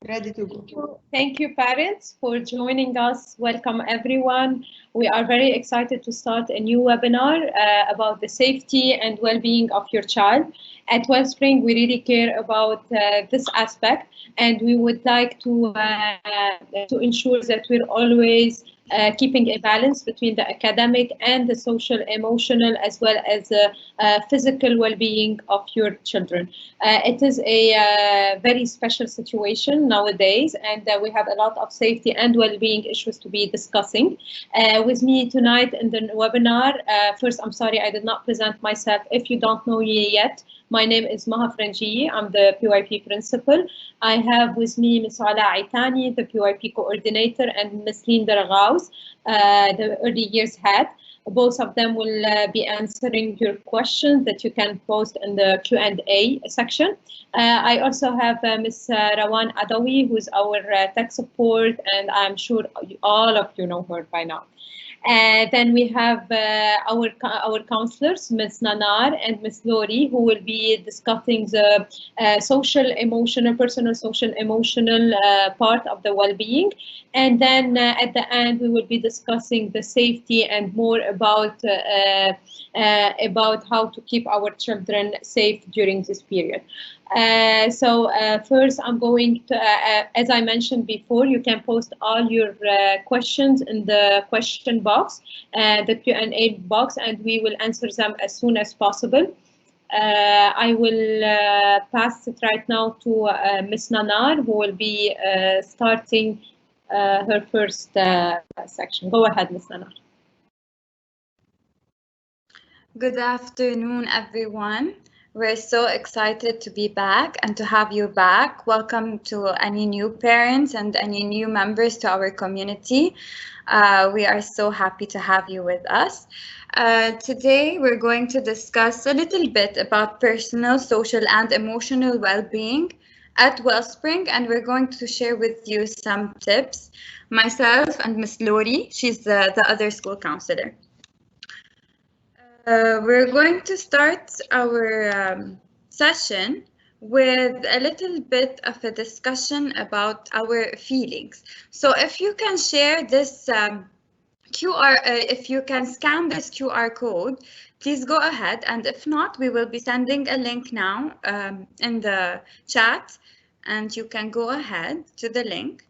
Ready to go. Thank you, parents, for joining us. Welcome, everyone. We are very excited to start a new webinar about the safety and well-being of your child. At Wellspring, we really care about this aspect, and we would like to ensure that we're always keeping a balance between the academic and the social, emotional, as well as the physical well-being of your children. It is a very special situation nowadays, and we have a lot of safety and well-being issues to be discussing. With me tonight in the webinar, first, I'm sorry I did not present myself. If you don't know me yet, my name is Maha Franji. I'm the PYP principal. I have with me Ms. Ala Aitani, the PYP coordinator, and Ms. Linda Raghaus, the early years head. Both of them will be answering your questions that you can post in the Q&A section. I also have Ms. Rawan Adawi, who's our tech support, and I'm sure all of you know her by now. Then we have our counselors, Ms. Nanar and Ms. Lori, who will be discussing the social, emotional, personal, social, emotional part of the well-being. And then at the end, we will be discussing the safety and more about how to keep our children safe during this period. First, I'm going to, as I mentioned before, you can post all your questions in the question box, the Q&A box, and we will answer them as soon as possible. I will pass it right now to Ms. Nanar, who will be starting her first section. Go ahead, Ms. Nanar. Good afternoon, everyone. We're so excited to be back and to have you back. Welcome to any new parents and any new members to our community. We are so happy to have you with us. Today, we're going to discuss a little bit about personal, social, and emotional well-being at Wellspring, and we're going to share with you some tips. Myself and Miss Lori, she's the other school counselor. We're going to start our session with a little bit of a discussion about our feelings. So if you can share this if you can scan this QR code, please go ahead. And if not, we will be sending a link now in the chat, and you can go ahead to the link.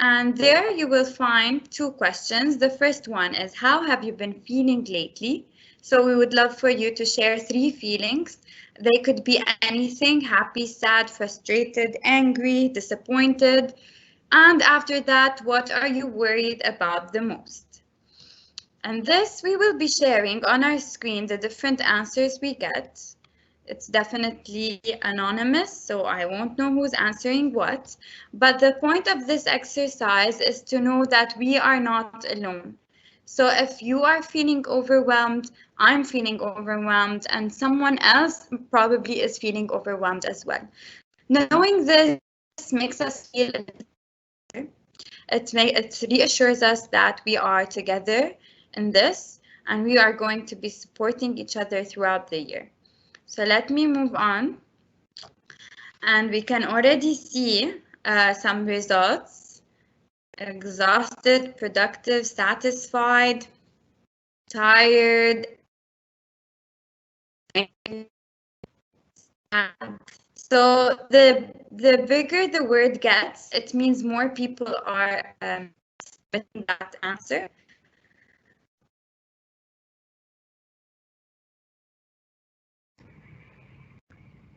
And there you will find two questions. The first one is, how have you been feeling lately? So we would love for you to share 3 feelings. They could be anything: happy, sad, frustrated, angry, disappointed. And after that, what are you worried about the most? And this we will be sharing on our screen the different answers we get. It's definitely anonymous, so I won't know who's answering what. But the point of this exercise is to know that we are not alone. So if you are feeling overwhelmed, I'm feeling overwhelmed, and someone else probably is feeling overwhelmed as well. Knowing this makes us feel a little better. It reassures us that we are together in this, and we are going to be supporting each other throughout the year. So let me move on. And we can already see some results: exhausted, productive, satisfied, tired, sad. So the bigger the word gets, it means more people are submitting that answer.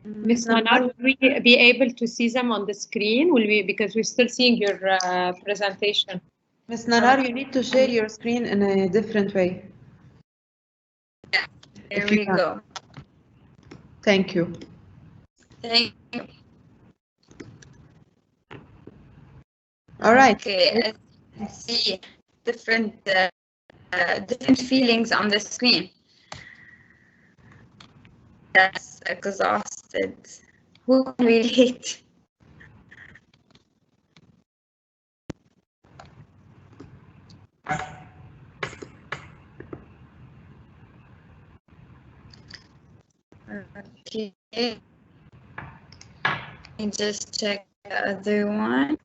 Ms. Nanar, will we be able to see them on the screen? Will we, because we're still seeing your presentation. Ms. Nanar, you need to share your screen in a different way. Yeah, there If we you can. go. Thank you. Thank you. All right. Okay, let's see different feelings on the screen. That's exhausted. Who can relate? Okay. Let me just check other one.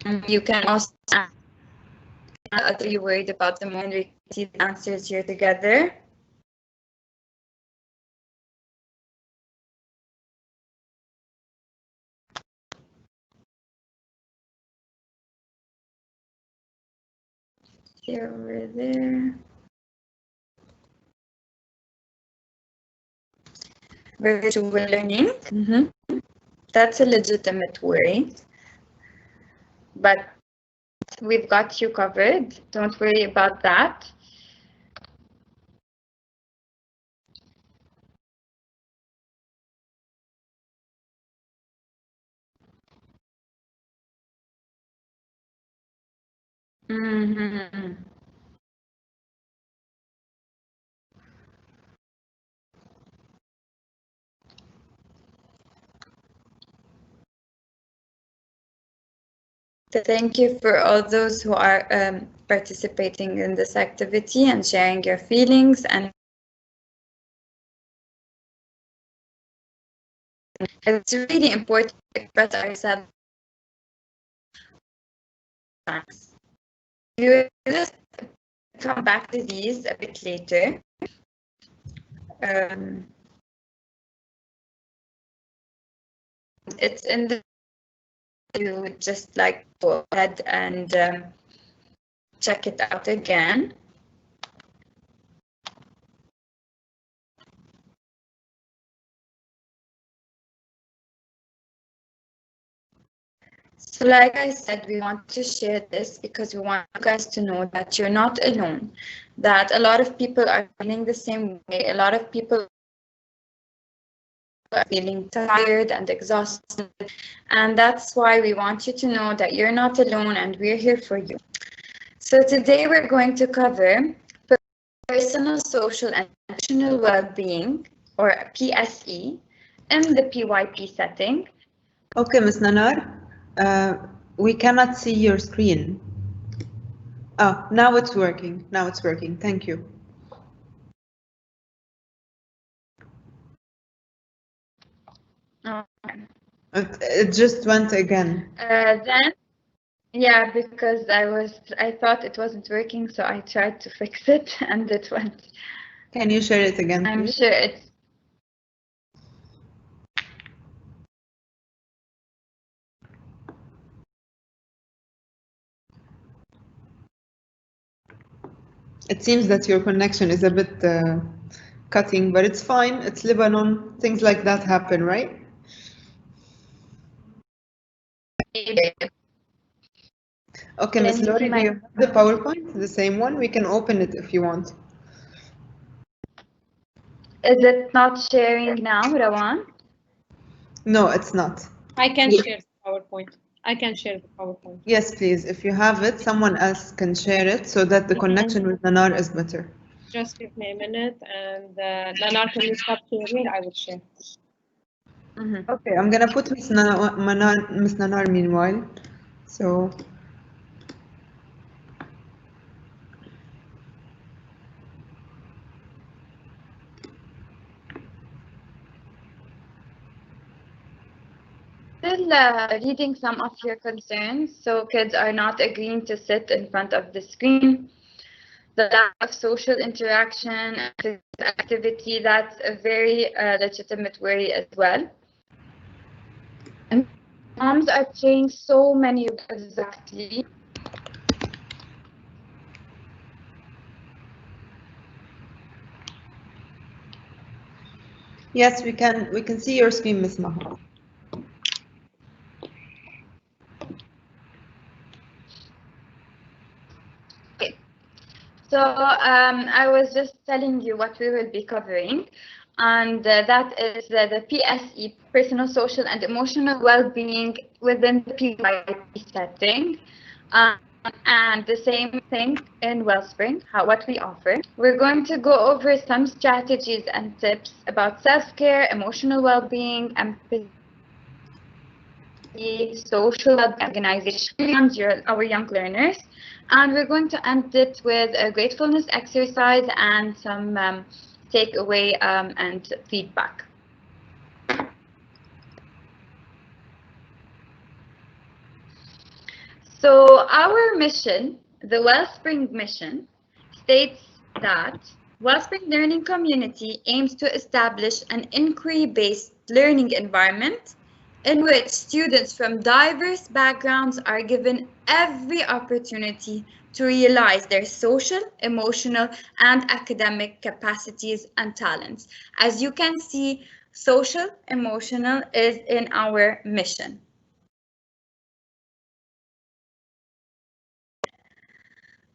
And you can also ask are you worried about the moment we can see the answers here together. Here over there. Virtual learning. That's a legitimate worry. But we've got you covered. Don't worry about that. Thank you for all those who are participating in this activity and sharing your feelings. And it's really important to express ourselves. We will come back to these a bit later. It's in the you would just like go ahead and check it out again. So like I said, we want to share this because we want you guys to know that you're not alone, that a lot of people are feeling the same way. A lot of people are feeling tired and exhausted. And that's why we want you to know that you're not alone and we're here for you. So today we're going to cover personal, social, and emotional well-being, or PSE, in the PYP setting. Okay, Ms. Nanar, we cannot see your screen. Oh, now it's working. Now it's working. Thank you. Okay. It just went again. Then, yeah, because I thought it wasn't working, so I tried to fix it, and it went. Can you share it again, I'm please? sure it's. It seems that your connection is a bit cutting, but it's fine. It's Lebanon. Things like that happen, right? Okay, Can Ms. you see Lori, do my- you have the PowerPoint? The same one? We can open it if you want. Is it not sharing now, Rawan? No, it's not. I can share the PowerPoint. I can share the PowerPoint. Yes, please. If you have it, someone else can share it so that the connection with Nanar is better. Just give me a minute, and Nanar, can you stop sharing? I will share. Okay, I'm gonna put Miss Nanar meanwhile. So Still reading some of your concerns. So kids are not agreeing to sit in front of the screen. The lack of social interaction and physical activity, that's a very legitimate worry as well. And moms are playing so many exactly. yes, we can see your screen, Miss Maha. Okay. So I was just telling you what we will be covering, and that is the PSE, personal, social, and emotional well-being within the PYP setting. And the same thing in Wellspring, what we offer. We're going to go over some strategies and tips about self-care, emotional well-being, empathy, social organization, our young learners. And we're going to end it with a gratefulness exercise and some takeaway and feedback. So our mission, the Wellspring mission, states that Wellspring Learning Community aims to establish an inquiry-based learning environment in which students from diverse backgrounds are given every opportunity to realize their social, emotional, and academic capacities and talents. As you can see, social, emotional is in our mission.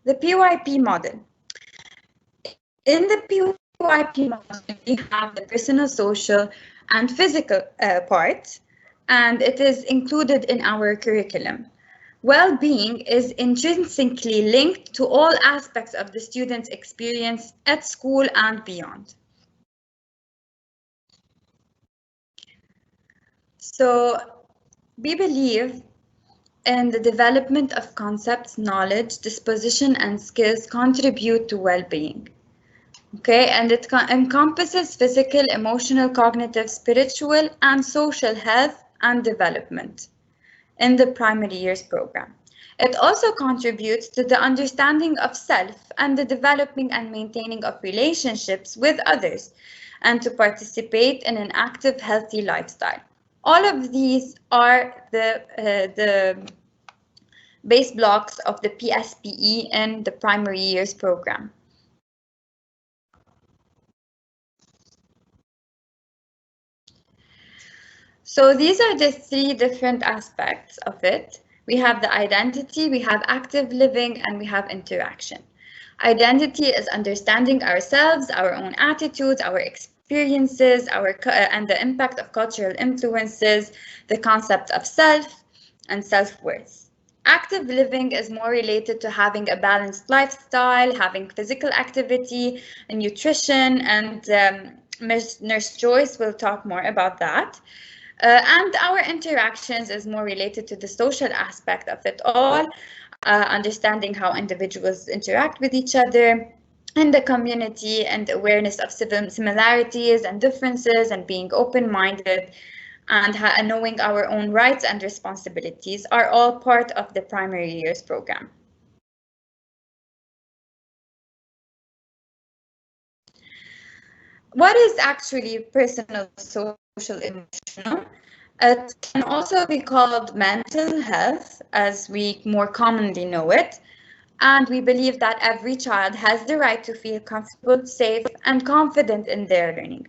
The PYP model. In the PYP model, we have the personal, social, and physical part, and it is included in our curriculum. Well-being is intrinsically linked to all aspects of the student's experience at school and beyond. So we believe in the development of concepts, knowledge, disposition, and skills contribute to well-being. Okay, and it encompasses physical, emotional, cognitive, spiritual, and social health and development in the primary years program. It also contributes to the understanding of self and the developing and maintaining of relationships with others, and to participate in an active, healthy lifestyle. All of these are the base blocks of the PSPE in the primary years program. So these are the three different aspects of it. We have the identity, we have active living, and we have interaction. Identity is understanding ourselves, our own attitudes, our experiences, and the impact of cultural influences, the concept of self and self-worth. Active living is more related to having a balanced lifestyle, having physical activity, and nutrition, and Nurse Joyce will talk more about that. And our interactions is more related to the social aspect of it all, understanding how individuals interact with each other in the community, and awareness of similarities and differences, and being open-minded, and knowing our own rights and responsibilities are all part of the primary years program. What is actually personal, social, emotional? It can also be called mental health, as we more commonly know it. And we believe that every child has the right to feel comfortable, safe, and confident in their learning.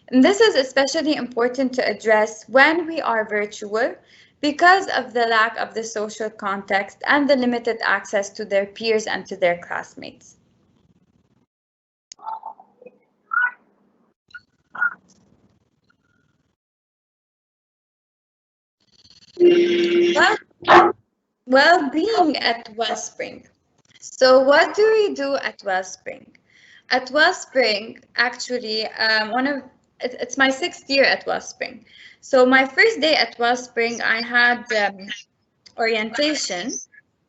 And this is especially important to address when we are virtual, because of the lack of the social context and the limited access to their peers and to their classmates. Well-being at Wellspring. So what do we do at Wellspring? At Wellspring, actually, it's my 6th year at Wellspring. So my first day at Wellspring, I had orientation.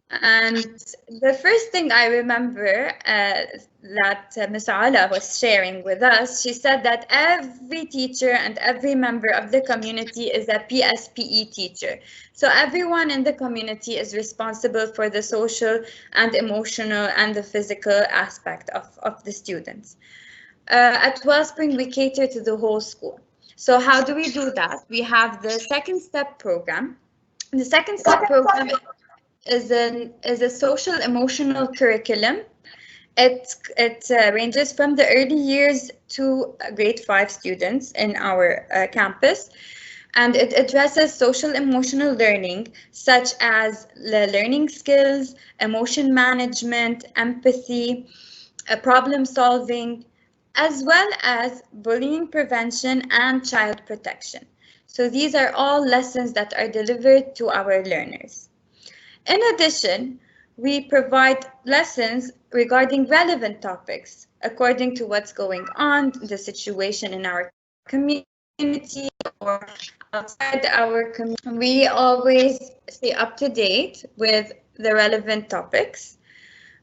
And the first thing I remember that Ms. Ala was sharing with us, she said that every teacher and every member of the community is a PSPE teacher. So everyone in the community is responsible for the social and emotional and the physical aspect of the students. At Wellspring, we cater to the whole school. So how do we do that? We have the second step program. The second step program is a social emotional curriculum. It ranges from the early years to grade 5 students in our campus, and it addresses social emotional learning such as learning skills, emotion management, empathy, problem solving, as well as bullying prevention and child protection. So these are all lessons that are delivered to our learners. In addition, we provide lessons regarding relevant topics according to what's going on, the situation in our community or outside our community. We always stay up to date with the relevant topics.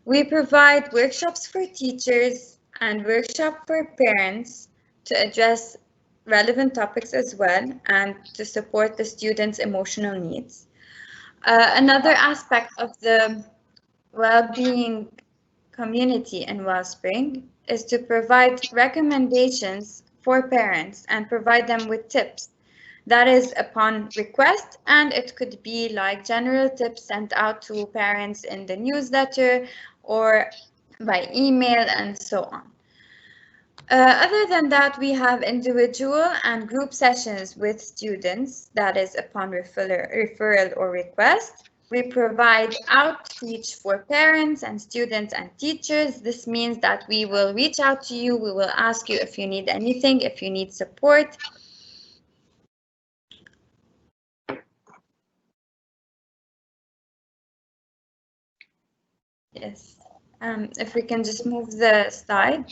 We provide workshops for teachers and workshops for parents to address relevant topics as well and to support the students' emotional needs. Another aspect of the well-being community in Wellspring is to provide recommendations for parents and provide them with tips. That is upon request, and it could be like general tips sent out to parents in the newsletter or by email and so on. Other than that, we have individual and group sessions with students, that is upon referral or request. We provide outreach for parents and students and teachers. This means that we will reach out to you, we will ask you if you need anything, if you need support. Yes, if we can just move the slide.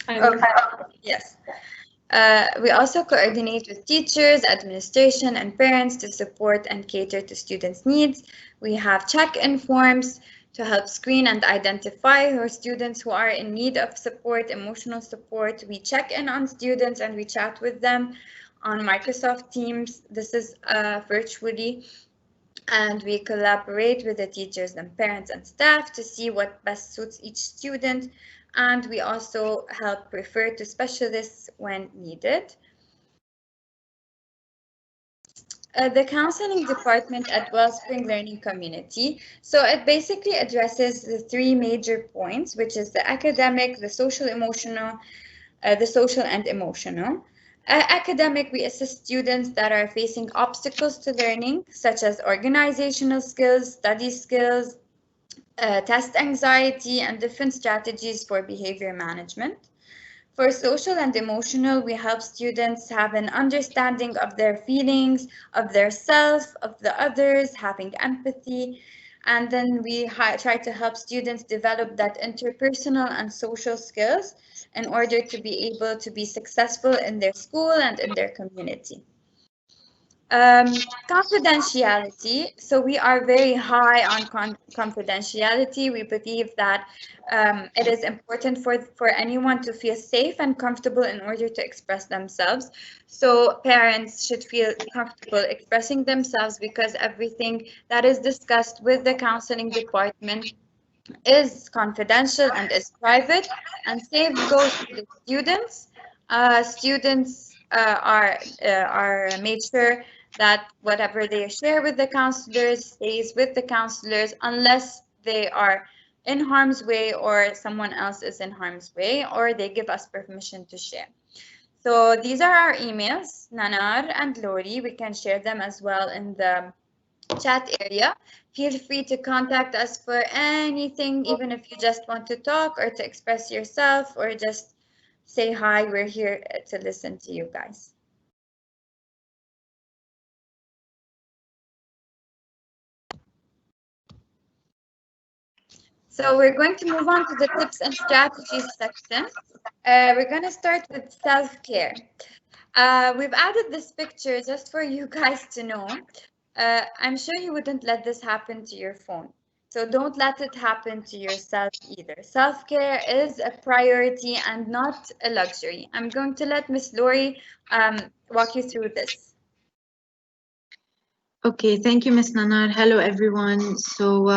Okay. Yes. We also coordinate with teachers, administration, and parents to support and cater to students' needs. We have check-in forms to help screen and identify our students who are in need of support, emotional support. We check in on students and we chat with them on Microsoft Teams. This is virtually. And we collaborate with the teachers and parents and staff to see what best suits each student. And we also help refer to specialists when needed. The counseling department at Wellspring Learning Community. So it basically addresses the three major points, which is the academic, the social and emotional. Academic, we assist students that are facing obstacles to learning, such as organizational skills, study skills, test anxiety, and different strategies for behavior management. For social and emotional, we help students have an understanding of their feelings, of their self, of the others, having empathy. And then we try to help students develop that interpersonal and social skills in order to be able to be successful in their school and in their community. Confidentiality. So we are very high on confidentiality. We believe that it is important for anyone to feel safe and comfortable in order to express themselves. So parents should feel comfortable expressing themselves because everything that is discussed with the counseling department is confidential and is private, and same goes to the students. Students are made sure that whatever they share with the counselors stays with the counselors unless they are in harm's way or someone else is in harm's way or they give us permission to share. So these are our emails, Nanar and Lori. We can share them as well in the chat area. Feel free to contact us for anything, even if you just want to talk or to express yourself or just say hi. We're here to listen to you guys. So we're going to move on to the tips and strategies section. We're going to start with self-care. We've added this picture just for you guys to know. I'm sure you wouldn't let this happen to your phone. So don't let it happen to yourself either. Self-care is a priority and not a luxury. I'm going to let Miss Lori walk you through this. Okay, thank you, Ms. Nanar. Hello, everyone. So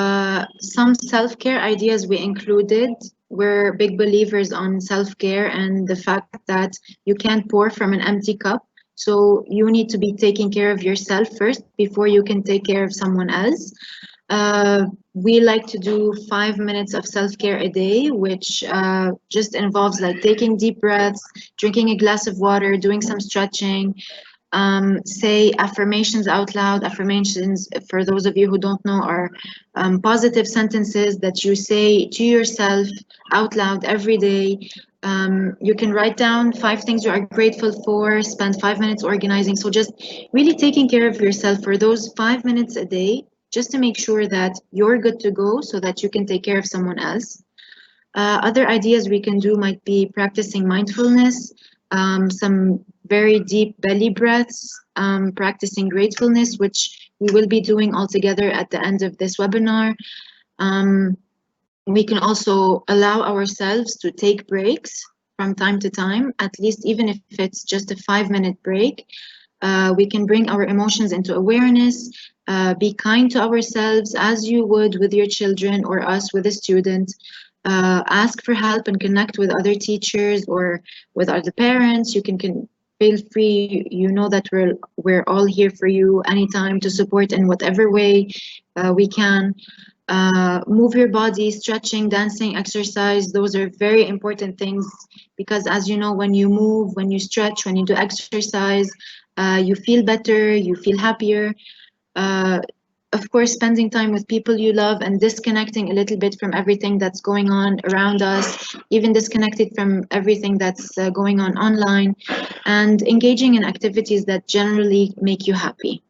some self-care ideas we included. We're big believers on self-care and the fact that you can't pour from an empty cup. So you need to be taking care of yourself first before you can take care of someone else. We like to do 5 minutes of self-care a day, which just involves like taking deep breaths, drinking a glass of water, doing some stretching, say affirmations out loud. Affirmations, for those of you who don't know, are positive sentences that you say to yourself out loud every day. You can write down 5 things you are grateful for, spend 5 minutes organizing. So just really taking care of yourself for those 5 minutes a day, just to make sure that you're good to go so that you can take care of someone else. Other ideas we can do might be practicing mindfulness, some very deep belly breaths, practicing gratefulness, which we will be doing all together at the end of this webinar. We can also allow ourselves to take breaks from time to time, at least even if it's just a 5-minute break. We can bring our emotions into awareness, be kind to ourselves as you would with your children or us with a student. Ask for help and connect with other teachers or with other parents. You can feel free. You know that we're all here for you anytime to support in whatever way we can. Move your body, stretching, dancing, exercise. Those are very important things because, as you know, when you move, when you stretch, when you do exercise, you feel better, you feel happier. Of course, spending time with people you love and disconnecting a little bit from everything that's going on around us, even disconnected from everything that's going on online, and engaging in activities that generally make you happy.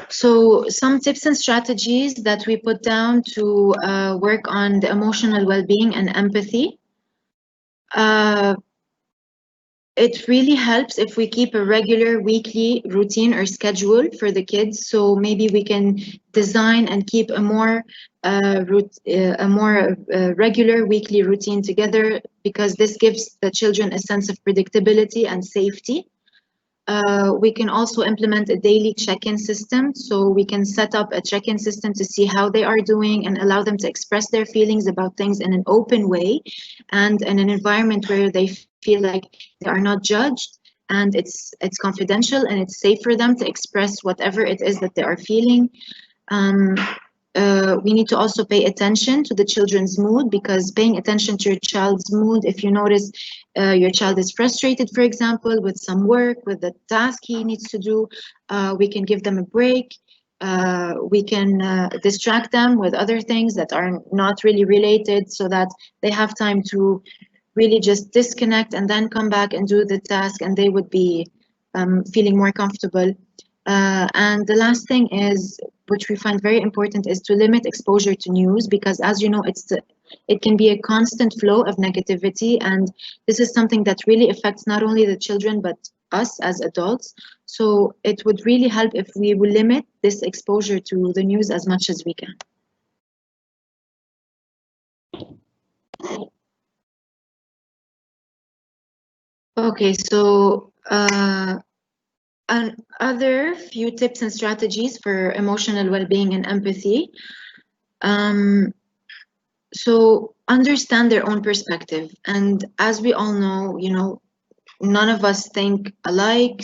So some tips and strategies that we put down to work on the emotional well-being and empathy. It really helps if we keep a regular weekly routine or schedule for the kids. So maybe we can design and keep a more regular weekly routine together, because this gives the children a sense of predictability and safety. We can also implement a daily check-in system. So we can set up a check-in system to see how they are doing and allow them to express their feelings about things in an open way and in an environment where they feel like they are not judged and it's confidential and it's safe for them to express whatever it is that they are feeling. We need to also pay attention to the children's mood, because paying attention to your child's mood, if you notice your child is frustrated, for example, with some work, with the task he needs to do, we can give them a break. We can distract them with other things that are not really related so that they have time to really just disconnect and then come back and do the task, and they would be feeling more comfortable. And the last thing is, which we find very important, is to limit exposure to news, because as you know, it can be a constant flow of negativity, and this is something that really affects not only the children but us as adults. So it would really help if we will limit this exposure to the news as much as we can. Okay, so other few tips and strategies for emotional well-being and empathy. So understand their own perspective. And as we all know, you know, none of us think alike.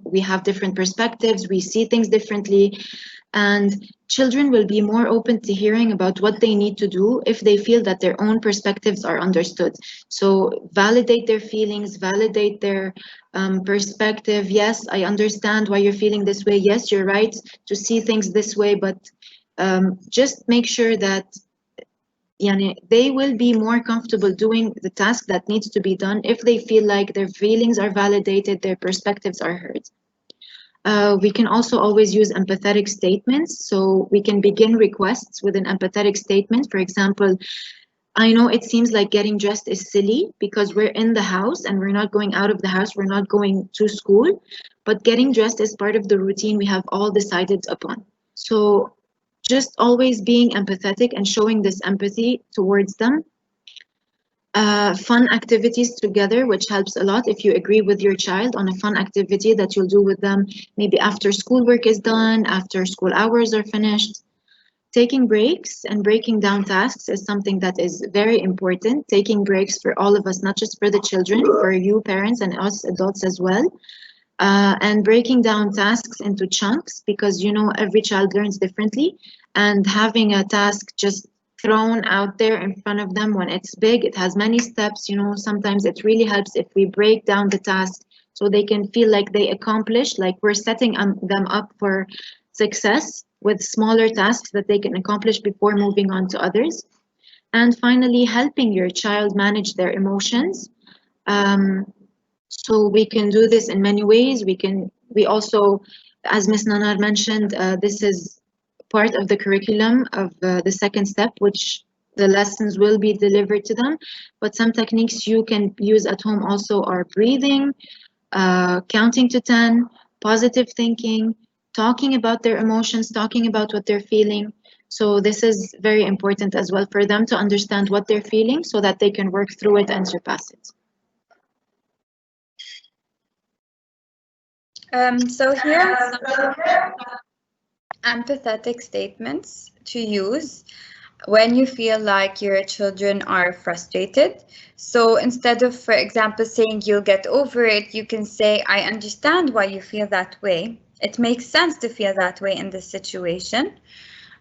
We have different perspectives, we see things differently, and children will be more open to hearing about what they need to do if they feel that their own perspectives are understood. So validate their feelings, validate their perspective. Yes, I understand why you're feeling this way. Yes, you're right to see things this way, but just make sure that they will be more comfortable doing the task that needs to be done if they feel like their feelings are validated, their perspectives are heard. We can also always use empathetic statements. So we can begin requests with an empathetic statement. For example, I know it seems like getting dressed is silly because we're in the house and we're not going out of the house, we're not going to school, but getting dressed is part of the routine we have all decided upon. So just always being empathetic and showing this empathy towards them. Fun activities together, which helps a lot if you agree with your child on a fun activity that you'll do with them, maybe after schoolwork is done, after school hours are finished. Taking breaks and breaking down tasks is something that is very important. Taking breaks for all of us, not just for the children, for you parents and us adults as well. And breaking down tasks into chunks, because you know every child learns differently, and having a task just thrown out there in front of them when it's big, it has many steps, you know, sometimes it really helps if we break down the task so they can feel like they accomplished, like we're setting them up for success with smaller tasks that they can accomplish before moving on to others. And finally, helping your child manage their emotions. So we can do this in many ways. We also, as Ms. Nanar mentioned, this is part of the curriculum of the second step, which the lessons will be delivered to them. But some techniques you can use at home also are breathing, counting to 10, positive thinking, talking about their emotions, talking about what they're feeling, So this is very important as well for them to understand what they're feeling so that they can work through it and surpass it. So here are some empathetic statements to use when you feel like your children are frustrated. So instead of, for example, saying you'll get over it, you can say, I understand why you feel that way. It makes sense to feel that way in this situation.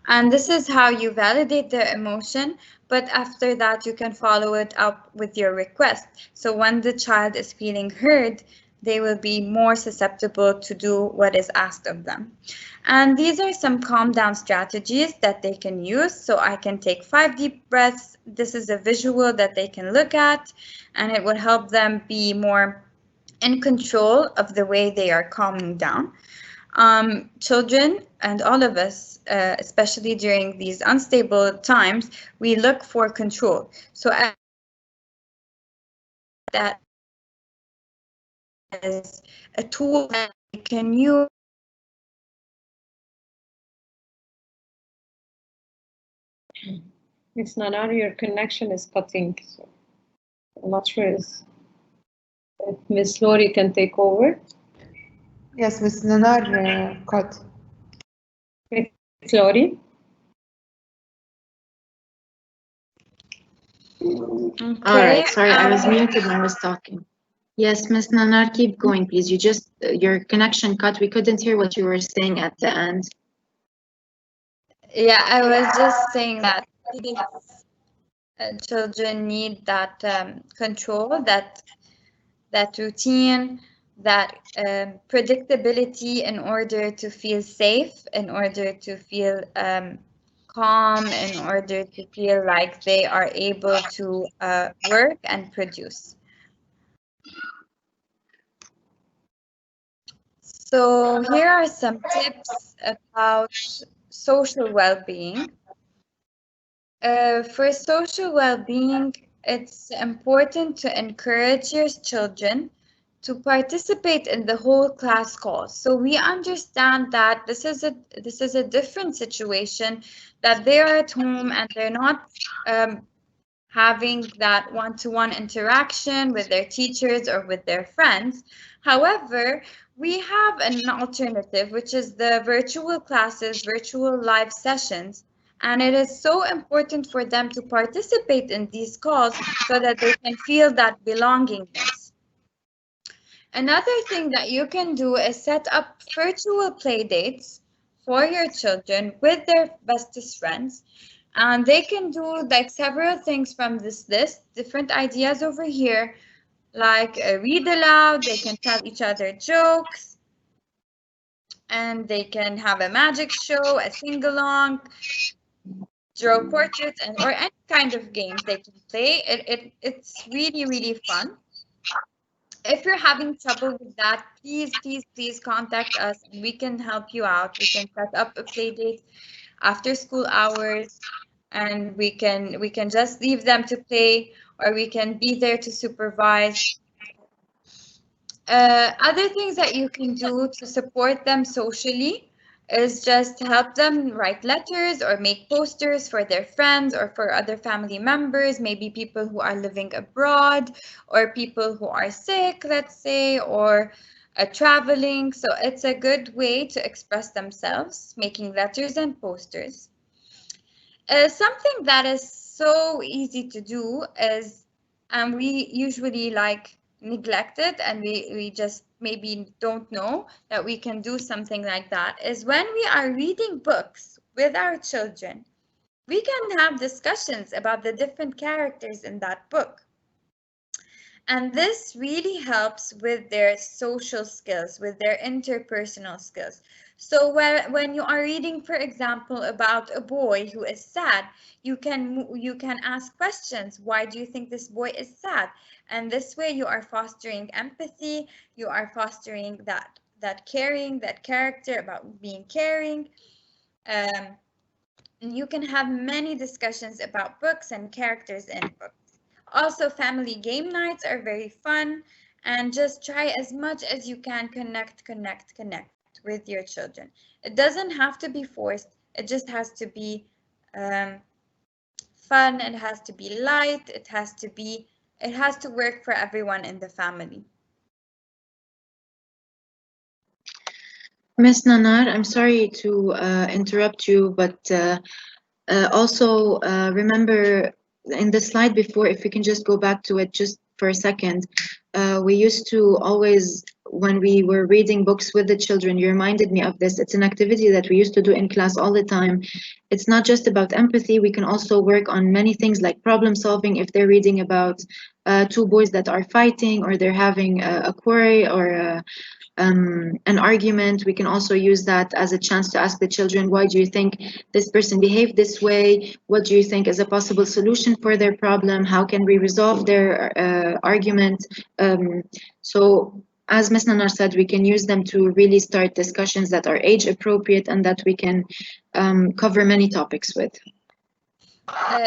And this is how you validate their emotion. But after that, you can follow it up with your request. So when the child is feeling heard, they will be more susceptible to do what is asked of them. And these are some calm down strategies that they can use. So I can take 5 deep breaths. This is a visual that they can look at, and it will help them be more in control of the way they are calming down. Children and all of us, especially during these unstable times, we look for control. So that is a tool that we can use. Miss Nanar, your connection is cutting. So I'm not sure if Miss Lori can take over. Yes, Miss Nanar cut. Miss Lori. Okay. All right, sorry, I was muted when I was talking. Yes, Miss Nanar, keep going, please. You just, your connection cut. We couldn't hear what you were saying at the end. Yeah, I was just saying that children need that control, that routine, that predictability in order to feel safe, in order to feel calm, in order to feel like they are able to work and produce. So here are some tips about social well-being. For social well-being, it's important to encourage your children to participate in the whole class calls. So we understand that this is a different situation, that they are at home and they're not having that one-to-one interaction with their teachers or with their friends. However, we have an alternative, which is the virtual classes, virtual live sessions. And it is so important for them to participate in these calls so that they can feel that belongingness. Another thing that you can do is set up virtual play dates for your children with their bestest friends. And they can do like several things from this list, different ideas over here, like read aloud, they can tell each other jokes, and they can have a magic show, a sing-along, draw portraits, and or any kind of games they can play. It's really, really fun. If you're having trouble with that, please contact us and we can help you out. We can set up a play date after school hours, and we can just leave them to play, or we can be there to supervise. Other things that you can do to support them socially is just help them write letters or make posters for their friends or for other family members, maybe people who are living abroad or people who are sick, let's say, or traveling. So it's a good way to express themselves, making letters and posters. Something that is so easy to do is, and we usually like neglect it, and we just maybe don't know that we can do something like that, is when we are reading books with our children, we can have discussions about the different characters in that book. And this really helps with their social skills, with their interpersonal skills. So when you are reading, for example, about a boy who is sad, you can ask questions. Why do you think this boy is sad? And this way you are fostering empathy, you are fostering that caring, that character about being caring. You can have many discussions about books and characters in books. Also, family game nights are very fun, and just try as much as you can connect with your children. It doesn't have to be forced. It just has to be fun, it has to be light, it has to work for everyone in the family. Miss Nanar, I'm sorry to interrupt you, but also remember in the slide before, if we can just go back to it just for a second, we used to always, when we were reading books with the children, you reminded me of this. It's an activity that we used to do in class all the time. It's not just about empathy. We can also work on many things like problem solving if they're reading about two boys that are fighting or they're having a quarrel or an argument. We can also use that as a chance to ask the children, why do you think this person behaved this way? What do you think is a possible solution for their problem? How can we resolve their argument? So as Ms. Nanar said, we can use them to really start discussions that are age appropriate and that we can cover many topics with.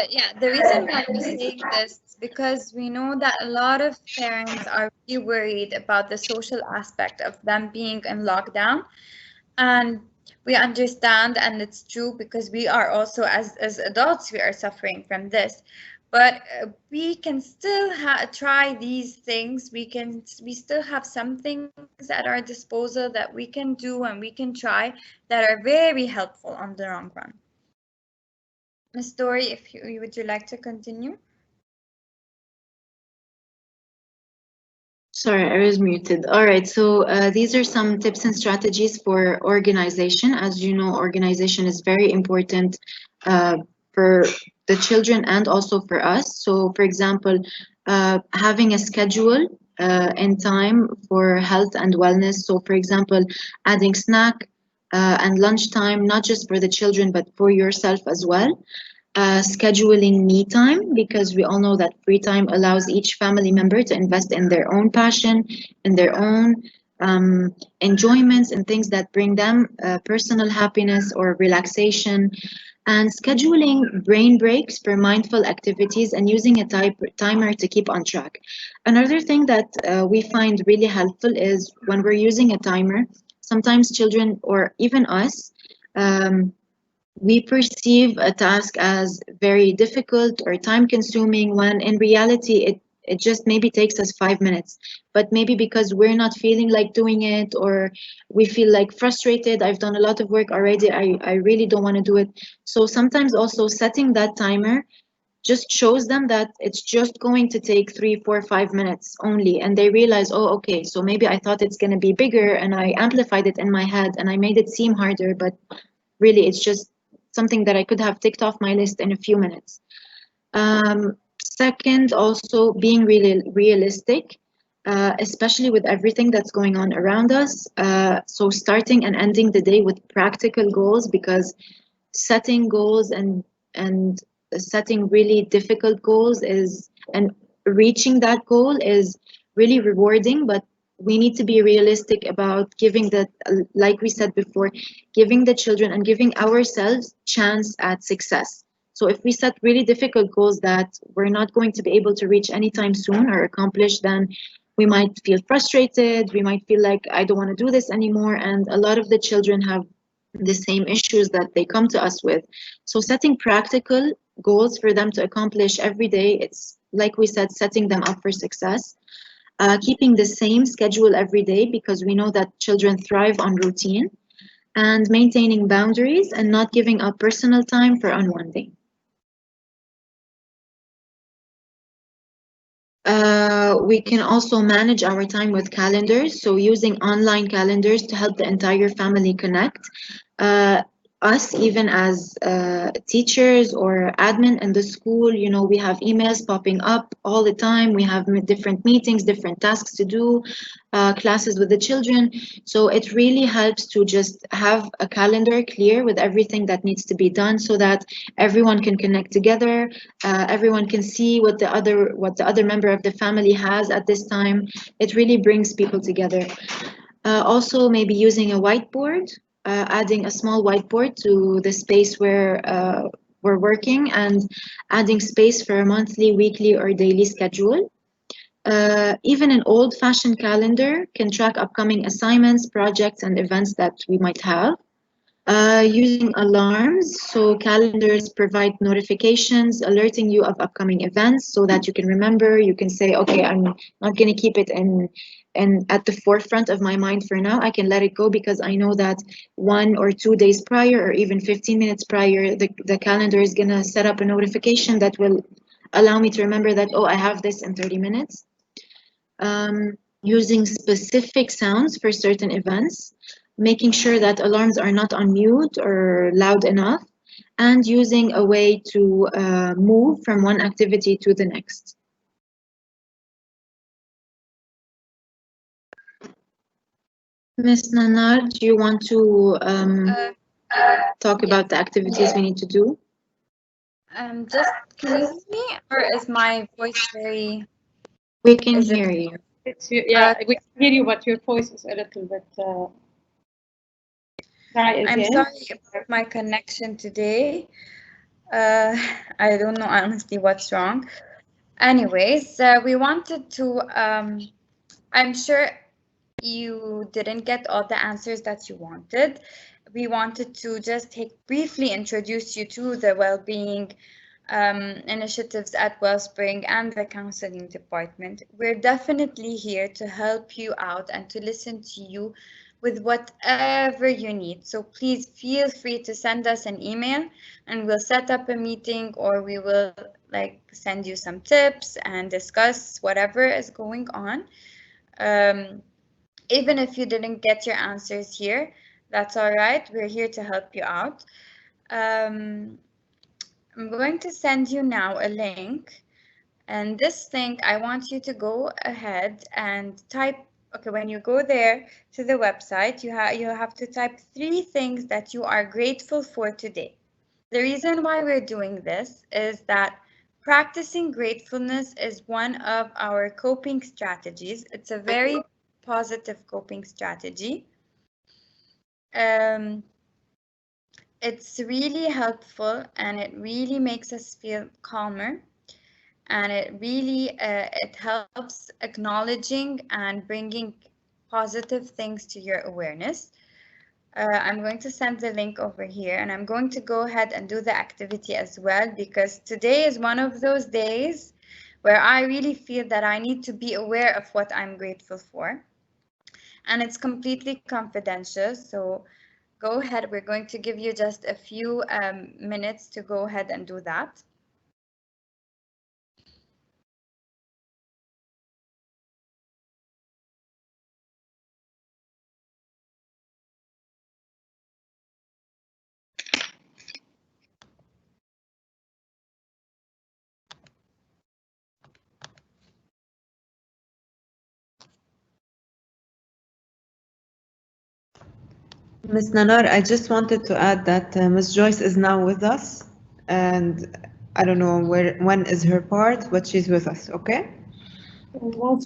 Yeah, the reason why we're saying this is because we know that a lot of parents are really worried about the social aspect of them being in lockdown. And we understand, and it's true because we are also, as adults, we are suffering from this. But we can still try these things. We still have some things at our disposal that we can do and we can try that are very helpful on the long run. Ms. Dory, if would you like to continue? Sorry, I was muted. All right, so these are some tips and strategies for organization. As you know, organization is very important for the children and also for us. So, for example, having a schedule in time for health and wellness. So, for example, adding snack and lunchtime, not just for the children, but for yourself as well. Scheduling me time, because we all know that free time allows each family member to invest in their own passion, in their own enjoyments and things that bring them personal happiness or relaxation. And scheduling brain breaks for mindful activities and using a timer to keep on track. Another thing that we find really helpful is when we're using a timer, sometimes children or even us, we perceive a task as very difficult or time consuming when in reality it just maybe takes us 5 minutes. But maybe because we're not feeling like doing it or we feel like frustrated, I've done a lot of work already, I really don't want to do it. So sometimes also setting that timer just shows them that it's just going to take 3, 4, 5 minutes only. And they realize, oh, okay, so maybe I thought it's going to be bigger and I amplified it in my head and I made it seem harder, but really it's just something that I could have ticked off my list in a few minutes. Second, also being really realistic, especially with everything that's going on around us. So starting and ending the day with practical goals, because setting goals and setting really difficult goals and reaching that goal is really rewarding, but we need to be realistic about giving the, like we said before, giving the children and giving ourselves chance at success. So if we set really difficult goals that we're not going to be able to reach anytime soon or accomplish, then we might feel frustrated. We might feel like I don't want to do this anymore. And a lot of the children have the same issues that they come to us with. So setting practical goals for them to accomplish every day, it's like we said, setting them up for success. Keeping the same schedule every day, because we know that children thrive on routine, and maintaining boundaries and not giving up personal time for unwinding. We can also manage our time with calendars, so using online calendars to help the entire family connect. Us, even as teachers or admin in the school, you know, we have emails popping up all the time. We have different meetings, different tasks to do, classes with the children. So it really helps to just have a calendar clear with everything that needs to be done, so that everyone can connect together. Everyone can see what the other member of the family has at this time. It really brings people together. Also, maybe using a whiteboard. Adding a small whiteboard to the space where we're working, and adding space for a monthly, weekly, or daily schedule. Even an old-fashioned calendar can track upcoming assignments, projects, and events that we might have. Using alarms, so calendars provide notifications alerting you of upcoming events so that you can remember. You can say, okay, I'm not going to keep it and at the forefront of my mind for now. I can let it go because I know that 1 or 2 days prior or even 15 minutes prior, the calendar is going to set up a notification that will allow me to remember that, oh, I have this in 30 minutes. Using specific sounds for certain events, making sure that alarms are not on mute or loud enough, and using a way to move from one activity to the next. Ms. Nanar, do you want to talk about the activities we need to do? Just can you hear me, or is my voice very? We can hear you. Yeah, we can hear you, but your voice is a little bit. Try again. I'm sorry about my connection today. I don't know honestly what's wrong. Anyways, we wanted to. I'm sure you didn't get all the answers that you wanted. We wanted to just briefly introduce you to the well-being initiatives at Wellspring and the counseling department. We're definitely here to help you out and to listen to you with whatever you need. So please feel free to send us an email and we'll set up a meeting, or we will send you some tips and discuss whatever is going on. Even if you didn't get your answers here, that's all right. We're here to help you out. I'm going to send you now a link. And this link, I want you to go ahead and type. Okay, when you go there to the website, you have to type 3 things that you are grateful for today. The reason why we're doing this is that practicing gratefulness is one of our coping strategies. It's a very positive coping strategy. It's really helpful and it really makes us feel calmer, and it really it helps acknowledging and bringing positive things to your awareness. I'm going to send the link over here, and I'm going to go ahead and do the activity as well, because today is one of those days where I really feel that I need to be aware of what I'm grateful for. And it's completely confidential, so go ahead. We're going to give you just a few minutes to go ahead and do that. Ms. Nanar, I just wanted to add that Ms. Joyce is now with us, and I don't know when is her part, but she's with us, okay? Once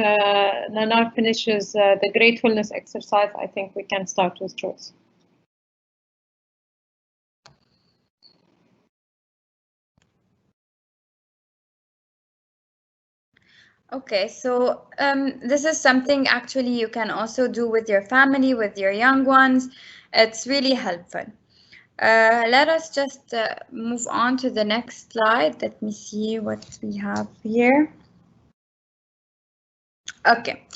Nanar finishes the gratefulness exercise, I think we can start with Joyce. Okay, so this is something actually you can also do with your family, with your young ones. It's really helpful. Let us just move on to the next slide. Let me see what we have here. Okay,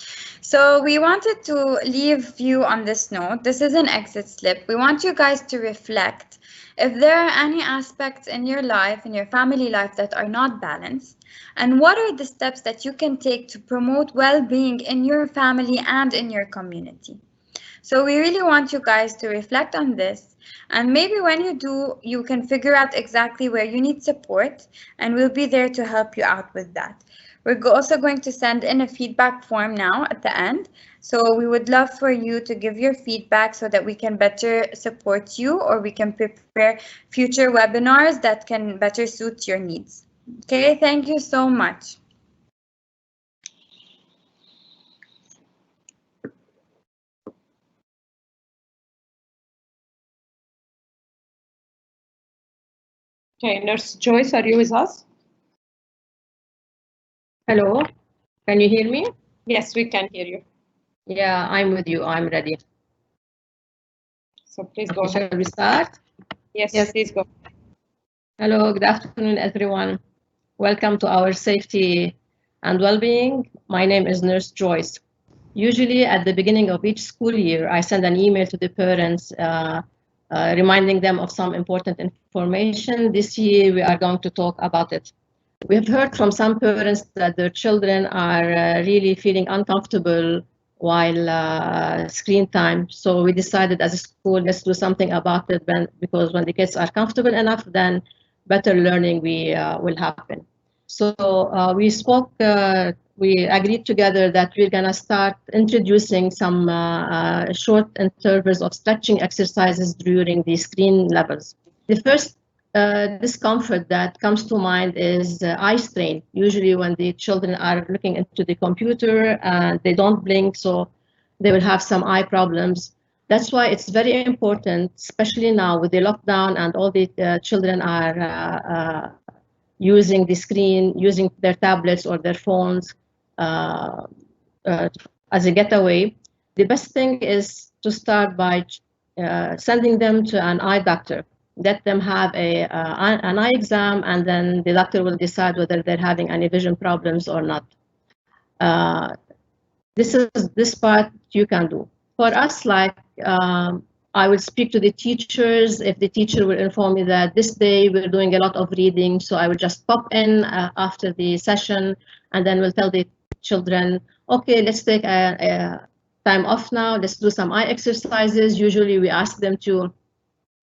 so we wanted to leave you on this note. This is an exit slip. We want you guys to reflect if there are any aspects in your life, in your family life, that are not balanced, and what are the steps that you can take to promote well-being in your family and in your community. So we really want you guys to reflect on this, and maybe when you do, you can figure out exactly where you need support, and we'll be there to help you out with that. We're also going to send in a feedback form now at the end. So we would love for you to give your feedback so that we can better support you, or we can prepare future webinars that can better suit your needs. Okay, thank you so much. Okay, Nurse Joyce, are you with us? Hello, can you hear me? Yes, we can hear you. Yeah, I'm with you. I'm ready. So please go. Shall we start? Yes, Yes. please go. Hello, good afternoon, everyone. Welcome to our safety and well-being. My name is Nurse Joyce. Usually at the beginning of each school year, I send an email to the parents reminding them of some important information. This year, we are going to talk about it. We have heard from some parents that their children are really feeling uncomfortable while screen time. So we decided as a school, let's do something about it because when the kids are comfortable enough, then better learning will happen. So we agreed together that we're gonna start introducing some short intervals of stretching exercises during the screen levels. The first discomfort that comes to mind is eye strain. Usually when the children are looking into the computer and they don't blink, so they will have some eye problems. That's why it's very important, especially now with the lockdown and all the children are using the screen, using their tablets or their phones as a getaway. The best thing is to start by sending them to an eye doctor. Let them have an eye exam, and then the doctor will decide whether they're having any vision problems or not. This part you can do. For us, like I will speak to the teachers. If the teacher will inform me that this day we're doing a lot of reading, so I will just pop in after the session, and then we'll tell the children, okay, let's take a time off now. Let's do some eye exercises. Usually we ask them to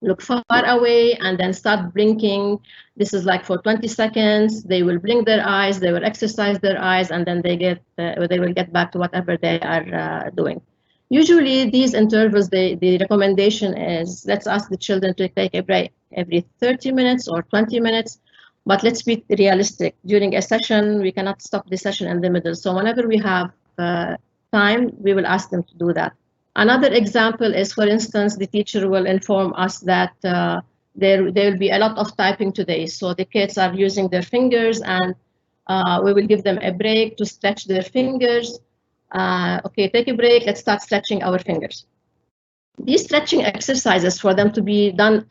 look far away and then start blinking. This is like for 20 seconds. They will blink their eyes, they will exercise their eyes, and then they will get back to whatever they are doing. Usually these intervals, the recommendation is let's ask the children to take a break every 30 minutes or 20 minutes, but let's be realistic. During a session, we cannot stop the session in the middle. So whenever we have time, we will ask them to do that. Another example is, for instance, the teacher will inform us that there will be a lot of typing today. So the kids are using their fingers, and we will give them a break to stretch their fingers. Okay, take a break, let's start stretching our fingers. These stretching exercises, for them to be done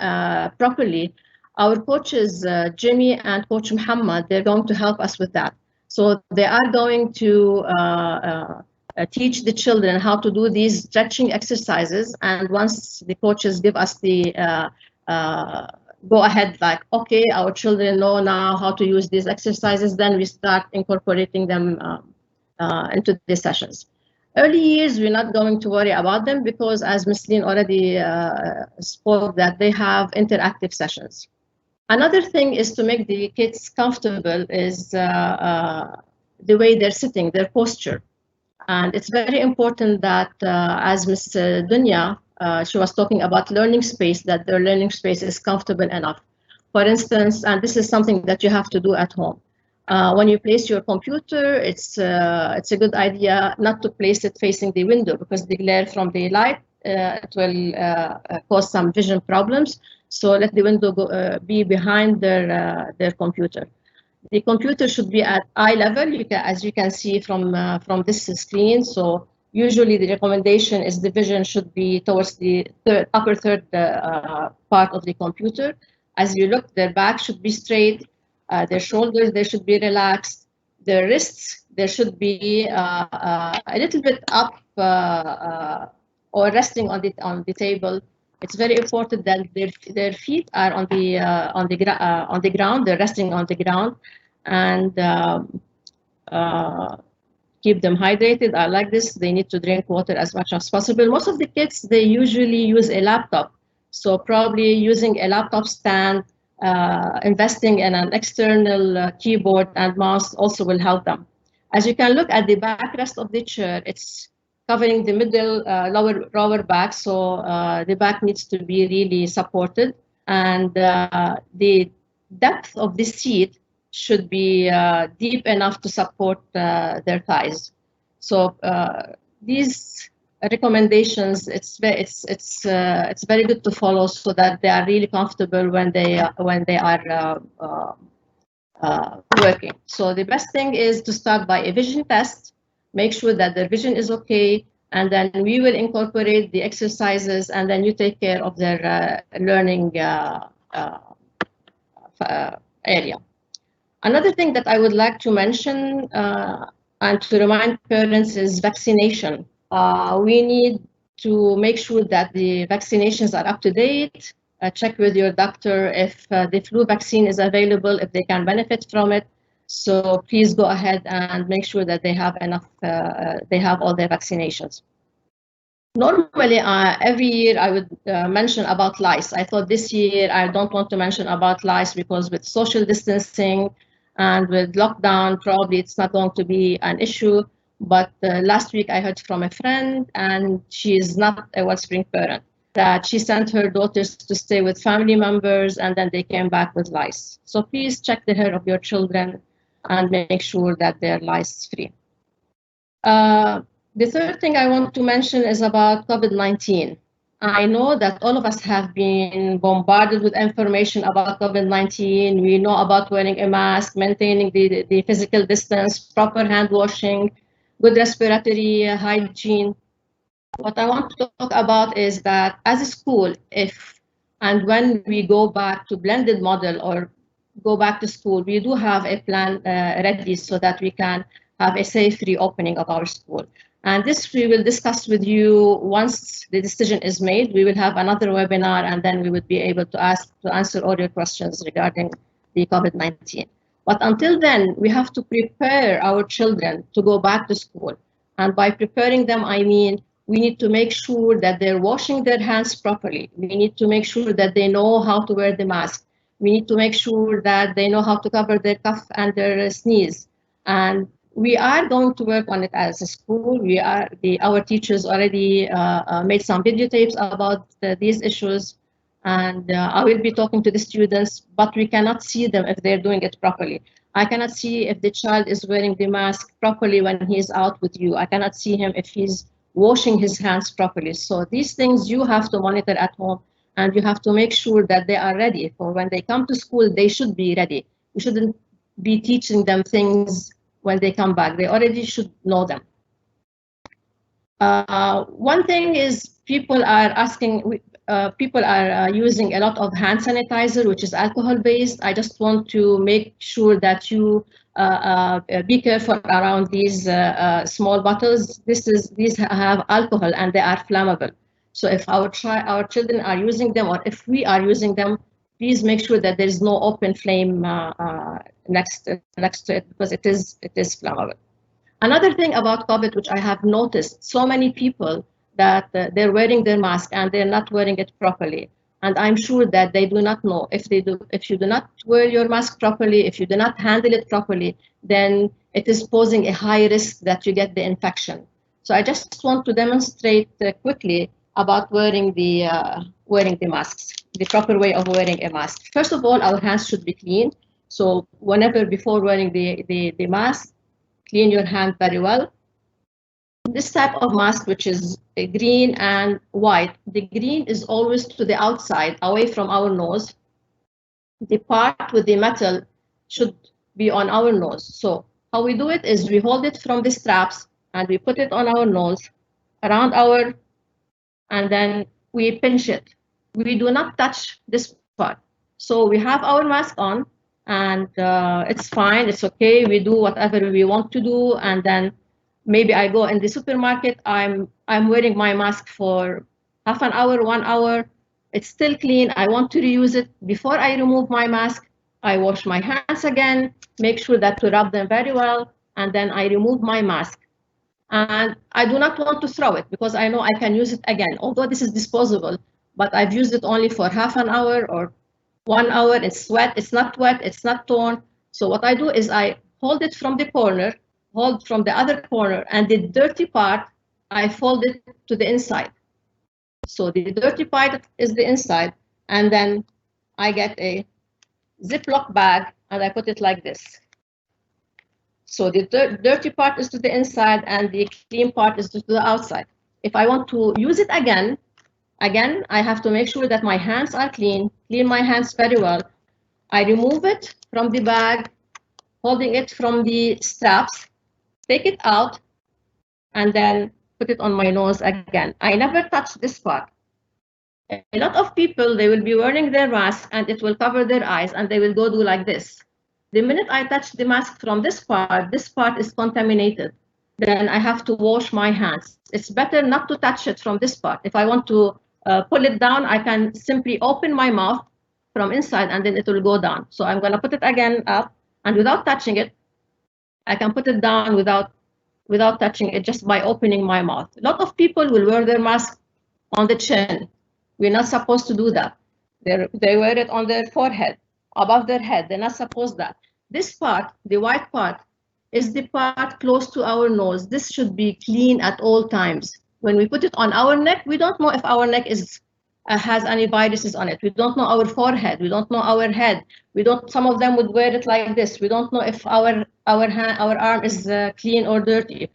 properly, our coaches, Jimmy and Coach Muhammad, they're going to help us with that. So they are going to teach the children how to do these stretching exercises, and once the coaches give us the go ahead, like, okay, our children know now how to use these exercises, then we start incorporating them into the sessions. Early years, we're not going to worry about them because, as Ms. Lynn already spoke, that they have interactive sessions. Another thing is to make the kids comfortable is the way they're sitting, their posture. And it's very important that, as Ms. Dunya, she was talking about learning space, that their learning space is comfortable enough. For instance, and this is something that you have to do at home. When you place your computer, it's a good idea not to place it facing the window because the glare from the light it will cause some vision problems. So let the window be behind their computer. The computer should be at eye level, as you can see from this screen. So usually the recommendation is the vision should be towards the upper third part of the computer. As you look, their back should be straight, their shoulders, they should be relaxed, their wrists, they should be a little bit up or resting on the table. It's very important that their feet are on the ground. They're resting on the ground, and keep them hydrated. I like this. They need to drink water as much as possible. Most of the kids, they usually use a laptop, so probably using a laptop stand, investing in an external keyboard and mouse also will help them. As you can look at the backrest of the chair, it's covering the middle lower back, so the back needs to be really supported, and the depth of the seat should be deep enough to support their thighs. So these recommendations, it's very good to follow so that they are really comfortable when they are working. So the best thing is to start by a vision test. Make sure that their vision is okay. and then we will incorporate the exercises, and then you take care of their learning area. Another thing that I would like to mention and to remind parents is vaccination. We need to make sure that the vaccinations are up to date. Check with your doctor if the flu vaccine is available, if they can benefit from it. So please go ahead and make sure that they have enough, they have all their vaccinations. Normally, every year I would mention about lice. I thought this year I don't want to mention about lice because with social distancing and with lockdown, probably it's not going to be an issue. But last week I heard from a friend, and she is not a Wellspring parent, that she sent her daughters to stay with family members, and then they came back with lice. So please check the hair of your children and make sure that they're lice-free. The third thing I want to mention is about COVID-19. I know that all of us have been bombarded with information about COVID-19. We know about wearing a mask, maintaining the physical distance, proper hand washing, good respiratory hygiene. What I want to talk about is that as a school, if and when we go back to blended model or go back to school, we do have a plan ready so that we can have a safe reopening of our school. And this we will discuss with you once the decision is made. We will have another webinar, and then we would be able to answer all your questions regarding the COVID-19. But until then, we have to prepare our children to go back to school. And by preparing them, I mean, we need to make sure that they're washing their hands properly. We need to make sure that they know how to wear the mask. We need to make sure that they know how to cover their cough and their sneeze. And we are going to work on it as a school. Our teachers already made some videotapes about these issues, and I will be talking to the students, but we cannot see them if they're doing it properly. I cannot see if the child is wearing the mask properly when he's out with you. I cannot see him if he's washing his hands properly. So these things you have to monitor at home, and you have to make sure that they are ready for when they come to school. They should be ready. You shouldn't be teaching them things when they come back. They already should know them. One thing is people are using a lot of hand sanitizer, which is alcohol-based. I just want to make sure that you be careful around these small bottles. These have alcohol and they are flammable. So if our children are using them, or if we are using them, please make sure that there is no open flame next to it, because it is flammable. Another thing about COVID, which I have noticed, so many people that they're wearing their mask and they're not wearing it properly. And I'm sure that they do not know if you do not wear your mask properly, if you do not handle it properly, then it is posing a high risk that you get the infection. So I just want to demonstrate quickly about wearing the masks, the proper way of wearing a mask. First of all, our hands should be clean. So before wearing the mask, clean your hand very well. This type of mask, which is green and white, the green is always to the outside, away from our nose. The part with the metal should be on our nose. So how we do it is we hold it from the straps and we put it on our nose, around and then we pinch it. We do not touch this part. So we have our mask on, and it's fine, it's okay. We do whatever we want to do, and then maybe I go in the supermarket, I'm wearing my mask for half an hour, 1 hour. It's still clean. I want to reuse it. Before I remove my mask, I wash my hands again, make sure that to rub them very well, and then I remove my mask. And I do not want to throw it because I know I can use it again. Although this is disposable, but I've used it only for half an hour or 1 hour. It's wet, it's not wet, it's not torn. So what I do is I hold it from the corner, hold from the other corner, and the dirty part, I fold it to the inside. So the dirty part is the inside, and then I get a Ziploc bag and I put it like this. So the dirty part is to the inside and the clean part is to the outside. If I want to use it again, I have to make sure that my hands are clean my hands very well. I remove it from the bag, holding it from the straps, take it out, and then put it on my nose again. I never touch this part. A lot of people, they will be wearing their mask and it will cover their eyes and they will go do like this. The minute I touch the mask from this part is contaminated. Then I have to wash my hands. It's better not to touch it from this part. If I want to pull it down, I can simply open my mouth from inside and then it will go down. So I'm going to put it again up, and without touching it, I can put it down without touching it, just by opening my mouth. A lot of people will wear their mask on the chin. We're not supposed to do that. They wear it on their forehead, above their head. They're not supposed that. This part, the white part, is the part close to our nose. This should be clean at all times. When we put it on our neck, we don't know if our neck has any viruses on it. We don't know our forehead. We don't know our head. We don't. Some of them would wear it like this. We don't know if our arm is clean or dirty.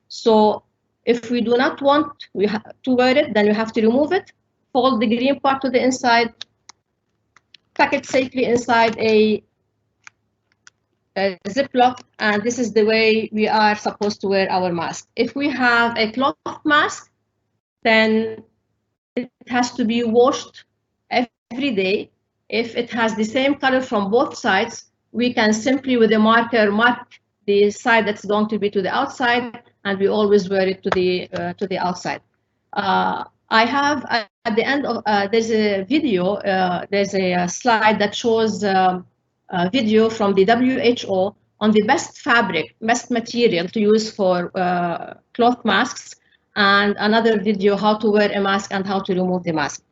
So if we do not want to wear it, then you have to remove it. Fold the green part to the inside. Tuck it safely inside a Ziploc, and this is the way we are supposed to wear our mask. If we have a cloth mask, then it has to be washed every day. If it has the same color from both sides, we can simply with a marker mark the side that's going to be to the outside, and we always wear it to the outside. I have at the end of there's a video, there's a slide that shows a video from the WHO on the best fabric, best material to use for cloth masks, and another video how to wear a mask and how to remove the mask.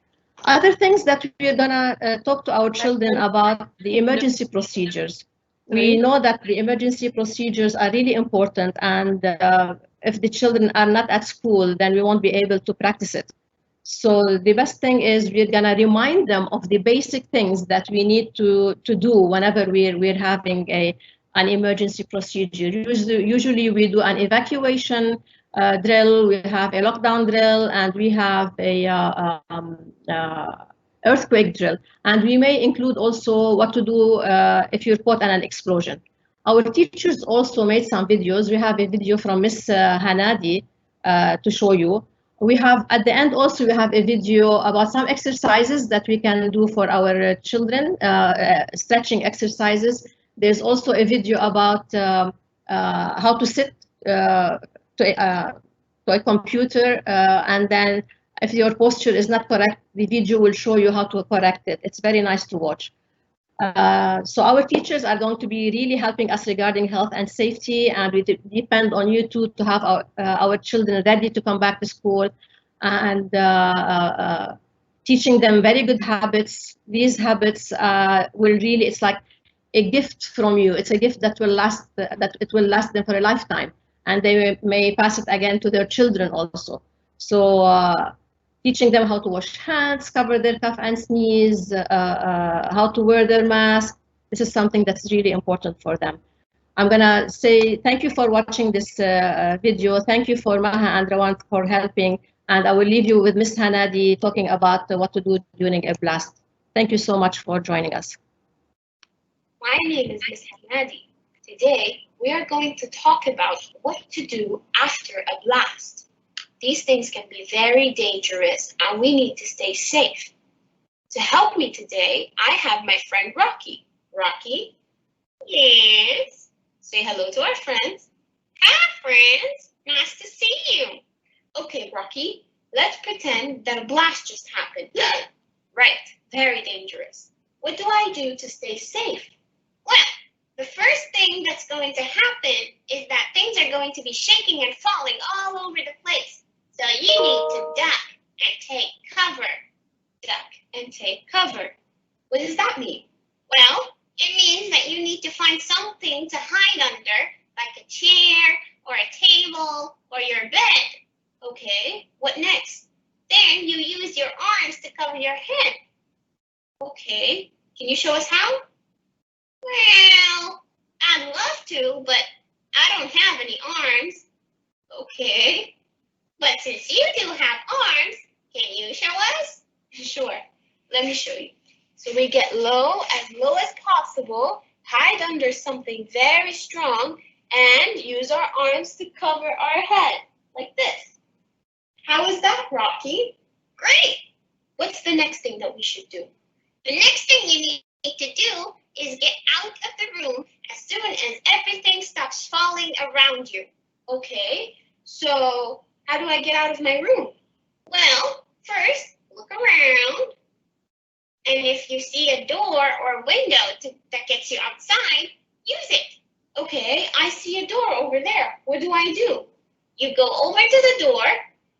Other things that we're gonna talk to our children about, the emergency procedures. We know that the emergency procedures are really important, and if the children are not at school, then we won't be able to practice it. So the best thing is we're gonna remind them of the basic things that we need to do whenever we're having an emergency procedure. Usually we do an evacuation drill, we have a lockdown drill, and we have a earthquake drill. And we may include also what to do if you're caught in an explosion. Our teachers also made some videos. We have a video from Miss Hanadi to show you. We have, at the end also, we have a video about some exercises that we can do for our children, stretching exercises. There's also a video about how to sit to a computer, and then if your posture is not correct, the video will show you how to correct it. It's very nice to watch. So our teachers are going to be really helping us regarding health and safety, and we depend on you too to have our children ready to come back to school, and teaching them very good habits. These habits will really, it's like a gift from you. It's a gift that will last, that it will last them for a lifetime, and they may pass it again to their children also. So teaching them how to wash hands, cover their cough and sneeze, how to wear their mask. This is something that's really important for them. I'm gonna say thank you for watching this video. Thank you for Maha and Rawan for helping. And I will leave you with Ms. Hanadi talking about what to do during a blast. Thank you so much for joining us. My name is Ms. Hanadi. Today, we are going to talk about what to do after a blast. These things can be very dangerous, and we need to stay safe. To help me today, I have my friend Rocky. Rocky? Yes? Say hello to our friends. Hi, friends. Nice to see you. Okay, Rocky, let's pretend that a blast just happened. Right, very dangerous. What do I do to stay safe? Well, the first thing that's going to happen is that things are going to be shaking and falling all over the place. So you need to duck and take cover. Duck and take cover. What does that mean? Well, it means that you need to find something to hide under, like a chair or a table or your bed. Okay, what next? Then you use your arms to cover your head. Okay, can you show us how? Well, I'd love to, but I don't have any arms. Okay. But since you do have arms, can you show us? Sure, let me show you. So we get low as possible, hide under something very strong, and use our arms to cover our head, like this. How is that, Rocky? Great. What's the next thing that we should do? The next thing you need to do is get out of the room as soon as everything stops falling around you. Okay, so how do I get out of my room? Well, first, look around. And if you see a door or a window that gets you outside, use it. Okay, I see a door over there. What do? You go over to the door,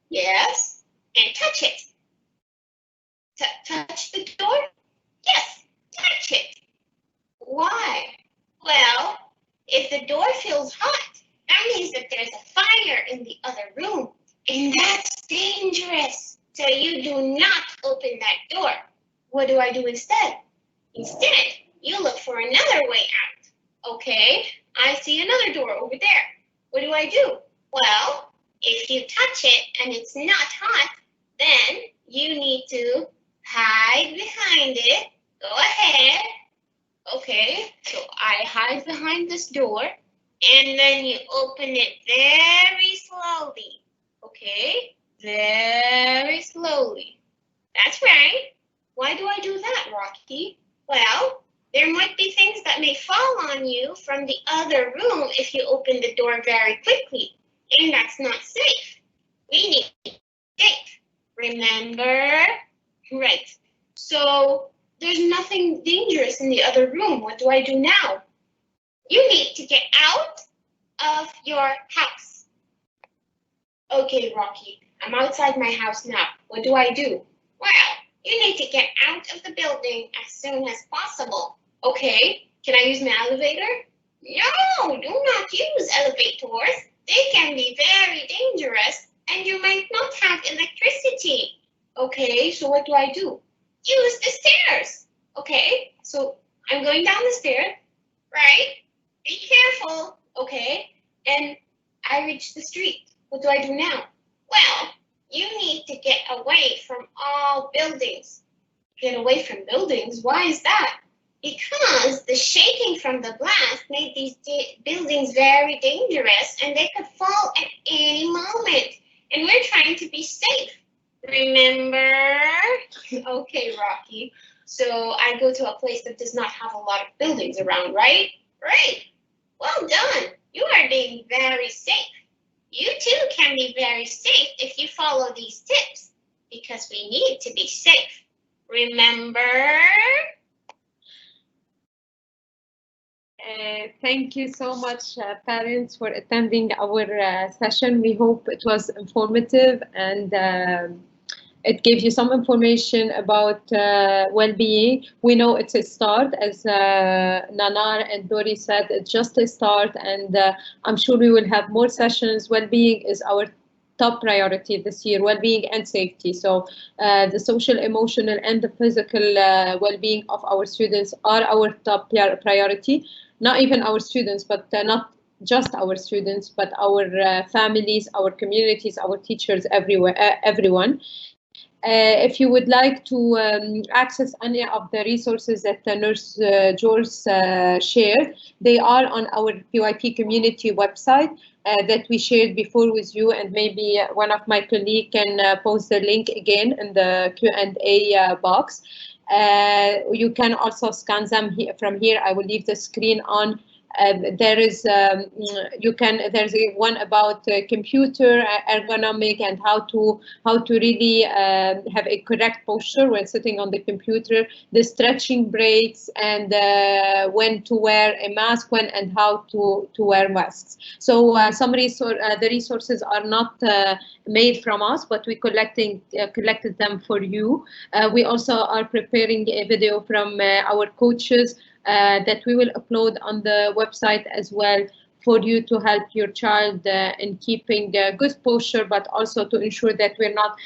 yes, and touch it. Touch the door? Yes, touch it. Why? Well, if the door feels hot, that means that there's a fire in the other room, and that's dangerous. So you do not open that door. What do I do instead? Instead, you look for another way out. Okay, I see another door over there. What do I do? Well, if you touch it and it's not hot, then you need to hide behind it. Go ahead. Okay, so I hide behind this door, and then you open it very slowly. Okay, very slowly. That's right. Why do I do that, Rocky? Well, there might be things that may fall on you from the other room if you open the door very quickly, and that's not safe. We need to be safe. Remember? Right. So there's nothing dangerous in the other room. What do I do now? You need to get out of your house. Okay, Rocky, I'm outside my house now. What do I do? Well, you need to get out of the building as soon as possible. Okay, can I use my elevator? No, do not use elevators. They can be very dangerous and you might not have electricity. Okay, so what do I do? Use the stairs. Okay, so I'm going down the stairs, right? Be careful, okay? And I reach the street. What do I do now? Well, you need to get away from all buildings. Get away from buildings? Why is that? Because the shaking from the blast made these buildings very dangerous and they could fall at any moment. And we're trying to be safe. Remember? Okay, Rocky. So I go to a place that does not have a lot of buildings around, right? Right. Well done. You are being very safe. You too can be very safe if you follow these tips, because we need to be safe. Remember? Thank you so much, parents, for attending our session. We hope it was informative and it gave you some information about well-being. We know it's a start, as Nanar and Dori said, it's just a start, and I'm sure we will have more sessions. Well-being is our top priority this year, well-being and safety. So the social, emotional, and the physical well-being of our students are our top priority. Not even our students, but not just our students, but our families, our communities, our teachers, everyone. If you would like to access any of the resources that Nurse George shared, they are on our PYP community website that we shared before with you, and maybe one of my colleagues can post the link again in the Q&A box. You can also scan them from here. I will leave the screen on. There is there's one about computer ergonomic and how to really have a correct posture when sitting on the computer, the stretching breaks, and when to wear a mask, when and how to wear masks. So the resources are not made from us, but we collected them for you. We also are preparing a video from our coaches that we will upload on the website as well, for you to help your child in keeping good posture, but also to ensure that we're not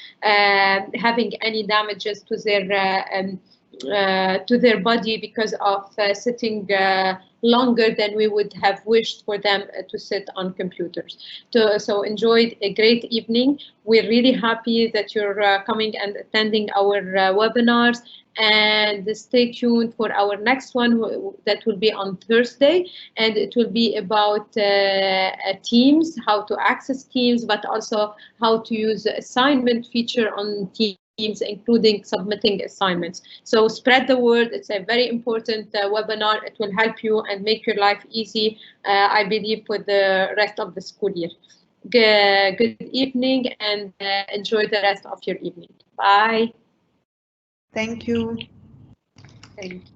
having any damages to their to their body because of sitting longer than we would have wished for them to sit on computers. So enjoyed a great evening. We're really happy that you're coming and attending our webinars, and stay tuned for our next one that will be on Thursday, and it will be about Teams, how to access Teams, but also how to use the assignment feature on Teams, including submitting assignments. So spread the word. It's a very important webinar. It will help you and make your life easy, I believe, for the rest of the school year. Good evening, and enjoy the rest of your evening. Bye. Thank you. Thank you.